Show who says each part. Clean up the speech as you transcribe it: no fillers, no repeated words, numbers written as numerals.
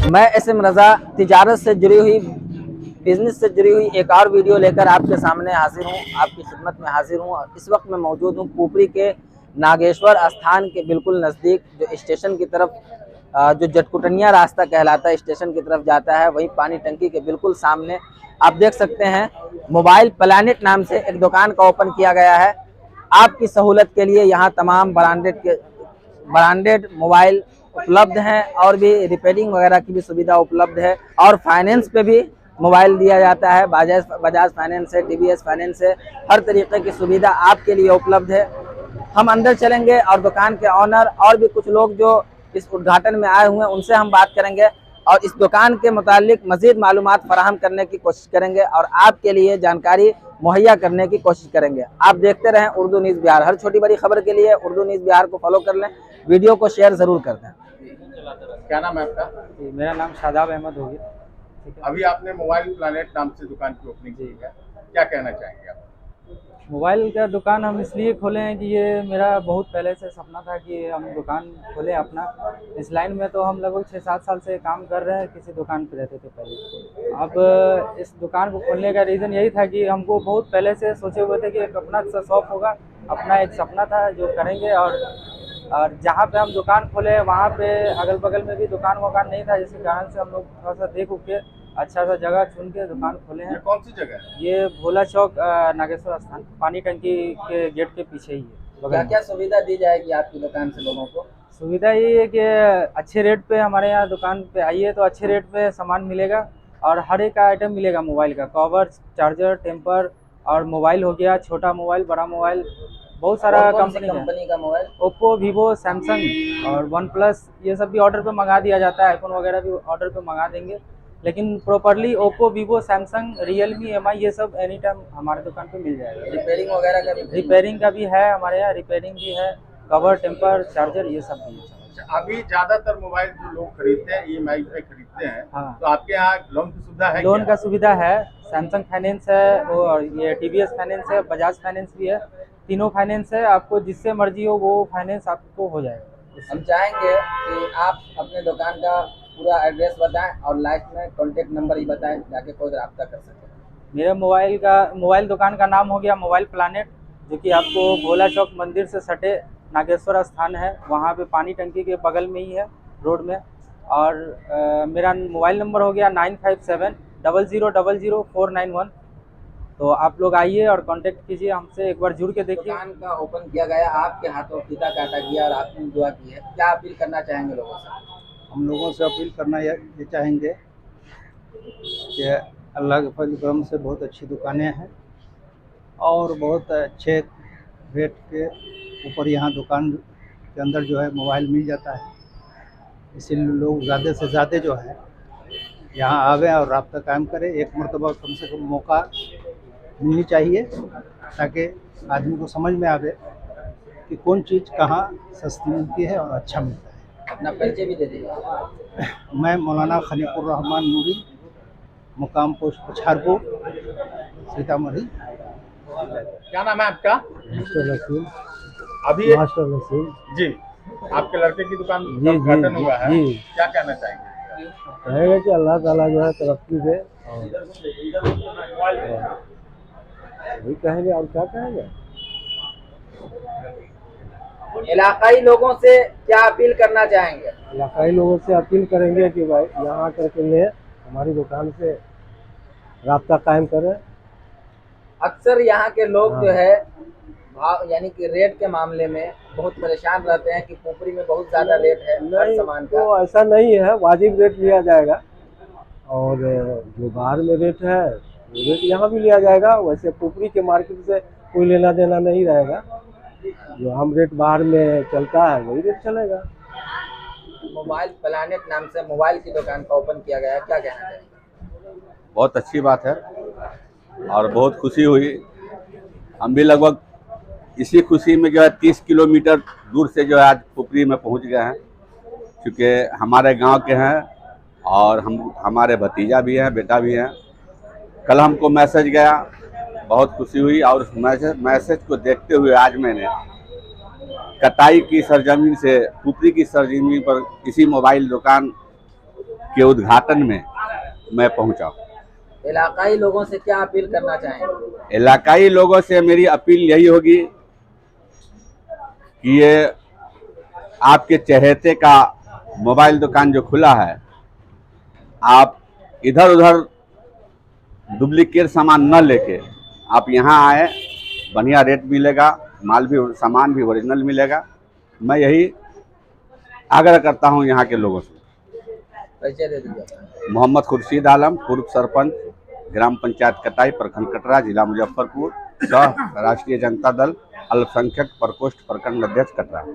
Speaker 1: मैं एसएम रज़ा तिजारत से जुड़ी हुई, बिजनेस से जुड़ी हुई एक और वीडियो लेकर आपके सामने हाजिर हूँ, आपकी खिदमत में हाजिर हूँ। और इस वक्त मैं मौजूद हूँ पुपरी के नागेश्वर स्थान के बिल्कुल नज़दीक, जो स्टेशन की तरफ जो जटकुटनिया रास्ता कहलाता है, स्टेशन की तरफ जाता है, वहीं पानी टंकी के बिल्कुल सामने आप देख सकते हैं मोबाइल प्लानेट नाम से एक दुकान का ओपन किया गया है। आपकी सहूलत के लिए यहाँ तमाम ब्रांडेड मोबाइल उपलब्ध हैं और भी रिपेयरिंग वगैरह की भी सुविधा उपलब्ध है, और फाइनेंस पे भी मोबाइल दिया जाता है। बजाज फाइनेंस है, टीवीएस फाइनेंस है, हर तरीके की सुविधा आपके लिए उपलब्ध है। हम अंदर चलेंगे और दुकान के ऑनर और भी कुछ लोग जो इस उद्घाटन में आए हुए हैं उनसे हम बात करेंगे और इस दुकान के मुतालिक मजीद मालूमात फराहम करने की कोशिश करेंगे और आपके लिए जानकारी मुहैया करने की कोशिश करेंगे। आप देखते रहें उर्दू न्यूज़ बिहार। हर छोटी बड़ी खबर के लिए उर्दू न्यूज़ बिहार को फॉलो कर लें, वीडियो को शेयर ज़रूर कर दें।
Speaker 2: क्या नाम है आपका?
Speaker 3: मेरा नाम शादाब अहमद हो गया। ठीक है।
Speaker 2: अभी आपने मोबाइल प्लानेट नाम से दुकान की ओपनिंग की है, क्या कहना चाहेंगे आप?
Speaker 3: मोबाइल का दुकान हम इसलिए खोले हैं कि ये मेरा बहुत पहले से सपना था कि हम दुकान खोलें अपना। इस लाइन में तो हम लगभग 6-7 साल से काम कर रहे हैं, किसी दुकान पे रहते थे पहले। अब इस दुकान को खोलने का रीज़न यही था कि हमको बहुत पहले से सोचे हुए थे कि एक अपना सा शॉप होगा, अपना एक सपना था जो करेंगे। और जहाँ पे हम दुकान खोले वहाँ पे अगल बगल में भी दुकान वकान नहीं था, जिसके कारण से हम लोग थोड़ा सा देख उठ के अच्छा सा जगह चुन के दुकान खोले हैं।
Speaker 2: ये कौन सी जगह है?
Speaker 3: ये भोला चौक नागेश्वर स्थान, पानी टंकी के गेट के पीछे ही है।
Speaker 1: क्या क्या सुविधा दी जाएगी आपकी दुकान से लोगों को?
Speaker 3: सुविधा ये है कि अच्छे रेट पे हमारे यहाँ दुकान पे आइए तो अच्छे रेट पे सामान मिलेगा और हर एक आइटम मिलेगा। मोबाइल का कवर, चार्जर, टेम्पर और मोबाइल हो गया, छोटा मोबाइल, बड़ा मोबाइल, बहुत सारा
Speaker 1: कंपनी का मोबाइल।
Speaker 3: ओप्पो, वीवो, सैमसंग और वन प्लस, ये सब भी ऑर्डर पे मंगा दिया जाता है। आईफोन वगैरह भी ऑर्डर पे मंगा देंगे, लेकिन properly Oppo, Vivo, Samsung, Realme, MI ये सब एनी टाइम हमारे दुकान पे मिल जाएगा।
Speaker 1: रिपेयरिंग वगैरह का भी?
Speaker 3: रिपेयरिंग का भी है हमारे यहाँ, रिपेयरिंग भी है, कवर, टेम्पर, चार्जर ये सब भी है।
Speaker 2: अभी ज्यादातर मोबाइल जो लोग खरीदते हैं ईएमआई पे खरीदते हैं,
Speaker 3: हाँ।
Speaker 2: तो आपके यहाँ लोन की सुविधा है?
Speaker 3: लोन का सुविधा है, सैमसंग फाइनेंस है और ये टीवीएस फाइनेंस है, बजाज फाइनेंस भी है, तीनों फाइनेंस है। आपको जिससे मर्जी हो वो फाइनेंस आपको हो जाएगा।
Speaker 1: हम चाहेंगे कि आप अपने दुकान का पूरा एड्रेस बताएं और लास्ट में कॉन्टेक्ट नंबर ही बताएं, जाके कोई रब्ता कर सके।
Speaker 3: मेरे मोबाइल दुकान का नाम हो गया मोबाइल प्लानेट, जो कि आपको भोला चौक मंदिर से सटे नागेश्वर स्थान है, वहाँ पे पानी टंकी के बगल में ही है, रोड में। और मेरा मोबाइल नंबर हो गया 9570000491। तो आप लोग आइए और कांटेक्ट कीजिए हमसे, एक बार जुड़ के देखिए।
Speaker 1: दुकान का ओपन किया गया, आपके हाथों फीता काटा गया और आपने दुआ की है, क्या अपील करना चाहेंगे लोगों से?
Speaker 4: हम लोगों से अपील करना ये चाहेंगे कि अल्लाह के फजल करम से बहुत अच्छी दुकानें हैं और बहुत अच्छे रेट के ऊपर यहाँ दुकान के अंदर जो है मोबाइल मिल जाता है। इसीलिए लोग ज़्यादा से ज़्यादा जो है यहाँ आवें और राब्ता कायम करें। एक मरतबा कम से कम मौका मिलनी चाहिए ताकि आदमी को समझ में आवे कि कौन चीज़ कहाँ सस्ती मिलती है और अच्छा मिलता है।
Speaker 1: अपना परिचय भी दे दीजिए।
Speaker 4: मैं मौलाना खलीकुर रहमान नूरी, मुकाम पोस्ट पछारपुर, सीतामढ़ी।
Speaker 2: क्या नाम है आपका?
Speaker 4: मास्टर नसीम।
Speaker 2: अभी
Speaker 4: मास्टर नसीम
Speaker 2: जी, आपके लड़के की दुकान
Speaker 4: जी,
Speaker 2: का उद्घाटन
Speaker 4: जी,
Speaker 2: हुआ है,
Speaker 4: जी।
Speaker 2: क्या कहना चाहेंगे?
Speaker 4: कहेगा कि अल्लाह ताला जो है तरक्की दे और वही कहेंगे और क्या कहेंगे।
Speaker 1: इलाकाई लोगों से क्या अपील करना चाहेंगे?
Speaker 4: इलाकाई लोगों से अपील करेंगे कि भाई यहाँ आकर के ले हमारी दुकान से राब्ता कायम करें।
Speaker 1: अक्सर यहाँ के लोग जो है भाव यानी कि रेट के मामले में बहुत परेशान रहते हैं कि पुपरी में बहुत ज़्यादा रेट है हर सामान का।
Speaker 4: तो ऐसा नहीं है, वाजिब रेट लिया जाएगा और जो बाहर में रेट है वो रेट यहाँ भी लिया जाएगा। वैसे पुपरी के मार्केट से कोई लेना देना नहीं रहेगा, जो हम रेट बाहर में चलता है वही रेट चलेगा।
Speaker 1: मोबाइल प्लानेट नाम से मोबाइल की दुकान का ओपन किया गया है, क्या कहना चाहिए?
Speaker 5: बहुत अच्छी बात है और बहुत खुशी हुई। हम भी लगभग इसी खुशी में जो है 30 किलोमीटर दूर से जो है आज पुपरी में पहुंच गए हैं, क्योंकि हमारे गांव के हैं और हमारे भतीजा भी हैं, बेटा भी हैं। कल हमको मैसेज गया, बहुत खुशी हुई और उस मैसेज को देखते हुए आज मैंने कटाई की सरजमीन से पुपरी की सरजमीन पर किसी मोबाइल दुकान के उद्घाटन में मैं पहुंचा।
Speaker 1: इलाकाई लोगों से क्या अपील करना चाहेंगे?
Speaker 5: इलाकाई लोगों से मेरी अपील यही होगी कि ये आपके चहेते का मोबाइल दुकान जो खुला है, आप इधर उधर डुप्लीकेट सामान न लेके आप यहाँ आए, बढ़िया रेट मिलेगा, माल भी सामान भी ओरिजिनल मिलेगा। मैं यही आग्रह करता हूँ यहाँ के लोगों से।
Speaker 1: परिचय दे दीजिए।
Speaker 5: मोहम्मद खुर्शीद आलम, पूर्व सरपंच, ग्राम पंचायत कटाई, प्रखंड कटरा, जिला मुजफ्फरपुर, सह राष्ट्रीय जनता दल अल्पसंख्यक प्रकोष्ठ प्रखंड अध्यक्ष कटरा।